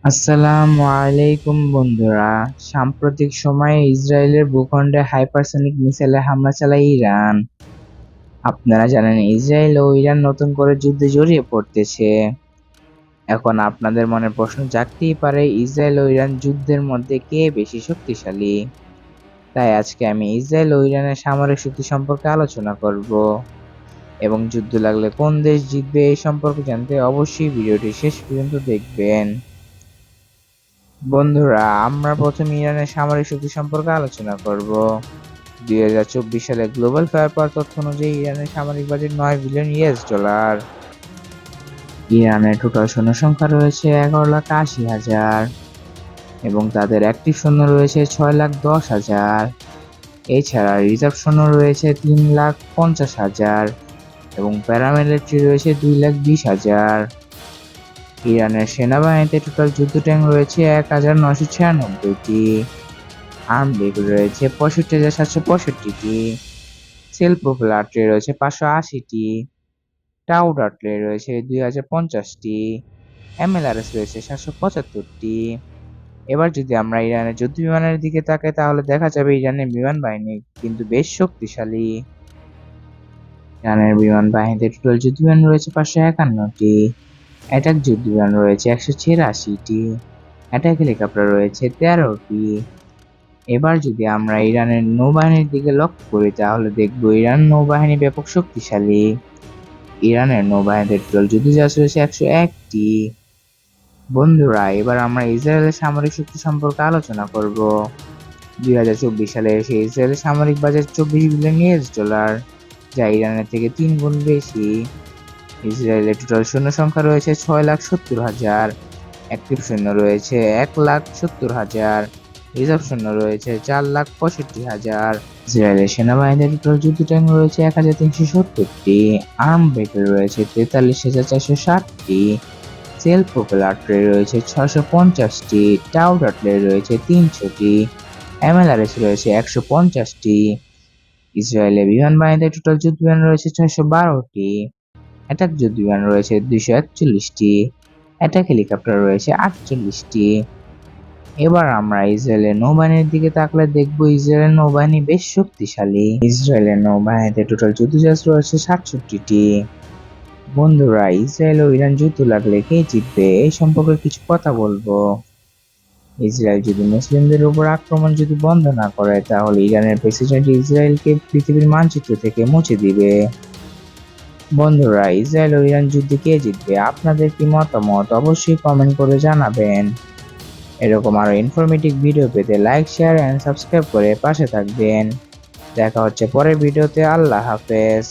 আসসালামু আলাইকুম বন্ধুরা। সাম্প্রতিক সময়ে ইসরায়েলের ভূখণ্ডে হাইপারসনিক মিসাইলে হামলা চালায় ইরান। আপনারা জানেন ইসরায়েল ও ইরান নতুন করে যুদ্ধে জড়িয়ে পড়তেছে। এখন আপনাদের মনে প্রশ্ন জাগতেই পারে, ইসরায়েল ও ইরান যুদ্ধের মধ্যে কে বেশি শক্তিশালী। তাই আজকে আমি ইসরায়েল ও ইরানের সামরিক শক্তি সম্পর্কে আলোচনা করব এবং যুদ্ধ লাগলে কোন দেশ জিতবে এই সম্পর্কে জানতে অবশ্যই ভিডিওটি শেষ পর্যন্ত দেখবেন। বন্ধুরা, আমরা প্রথমে ইরানের সামরিক শক্তি সম্পর্কে আলোচনা করব। 2024 সালে গ্লোবাল ফায়ার পাওয়ার তথ্য অনুযায়ী ইরানের সামরিক বাজেট $9 বিলিয়ন। ইরানের টোটাল সৈন্য সংখ্যা রয়েছে 11,80,000 এবং তাদের অ্যাক্টিভ সৈন্য রয়েছে 6,10,000। এছাড়া রিজার্ভ সৈন্য রয়েছে 3,50,000 এবং প্যারামিলিটারি রয়েছে 2,20,000। ইরানের সেনাবাহিনীতে টোটাল যুদ্ধ ট্যাঙ্ক রয়েছে 1,996টি, আর্ম ভেহিকল রয়েছে 65,765টি, সেলফ প্রোপেল আর্টিলারি রয়েছে 580টি, টাউড আর্টিলারি রয়েছে 2,050টি, এমএলআরএস রয়েছে 775টি। এবার যদি আমরা ইরানের যুদ্ধ বিমানের দিকে তাকাই তাহলে দেখা যাবে ইরানের বিমান বাহিনী কিন্তু বেশ শক্তিশালী। ইরানের বিমান বাহিনীতে টোটাল যুদ্ধ বিমান রয়েছে 551টি, অ্যাটাক যুদ্ধ বিমান রয়েছে 186টি, অ্যাটাক হেলিকপ্টার রয়েছে 13টি। এবার যদি আমরা ইরানের নৌবাহিনীর দিকে লক্ষ্য করি তাহলে দেখব ইরান নৌবাহিনী ব্যাপক শক্তিশালী। ইরানের নৌবাহিনীতে টোটাল যুদ্ধজাহাজ রয়েছে 101টি। বন্ধুরা, এবার আমরা ইসরায়েলের সামরিক শক্তি সম্পর্কে আলোচনা করব। 2024 সালে এসে ইসরায়েলের সামরিক বাজেট $24 বিলিয়ন, যা ইরানের থেকে 3 গুণ বেশি। ইসরায়েলের টোটাল সৈন্য সংখ্যা রয়েছে 6,70,000, অ্যাক্টিভ সৈন্য রয়েছে 1,70,000, রিজার্ভ সৈন্য রয়েছে 4,65,000। ইসরায়েলের সেনাবাহিনীতে টোটাল যুদ্ধ ট্যাঙ্ক রয়েছে 1,370টি, আর্ম ভেহিকল রয়েছে 43,460টি, সেলফ প্রোপেল আর্টিলারি রয়েছে 650টি, টাউড আর্টিলারি রয়েছে 300টি, এমএলআরএস রয়েছে 150টি। ইসরায়েলের বিমান বাহিনীতে টোটাল যুদ্ধ বিমান রয়েছে 612টি, অ্যাটাক যুদ্ধ বিমান রয়েছে 241টি, অ্যাটাক হেলিকপ্টার রয়েছে 48টি। এবার আমরা ইসরায়েলের নৌবাহিনীর দিকে তাকলে দেখব ইসরায়েলের নৌবাহিনী বেশ শক্তিশালী। ইসরায়েলের নৌবাহিনীতে টোটাল যুদ্ধজাহাজ রয়েছে 67টি। বন্ধুরা, ইসরায়েল ও ইরান যুদ্ধ লাগলে কে জিতবে এই সম্পর্কে কিছু কথা বলবো। ইসরায়েল যদি মুসলিমদের উপর আক্রমণ বন্ধ না করে তাহলে ইরানের প্রেসিডেন্ট ইসরায়েলকে পৃথিবীর মানচিত্র থেকে মুছে দিবে। বন্ধুরা, ইসরায়েল ও ইরান যুদ্ধে কে জিতবে আপনাদের কি মতামত অবশ্যই কমেন্ট করে জানাবেন। এরকম আরো ইনফরমেটিভ ভিডিও পেতে লাইক, শেয়ার এন্ড সাবস্ক্রাইব করে পাশে থাকবেন। দেখা হচ্ছে পরের ভিডিওতে। আল্লাহ হাফেজ।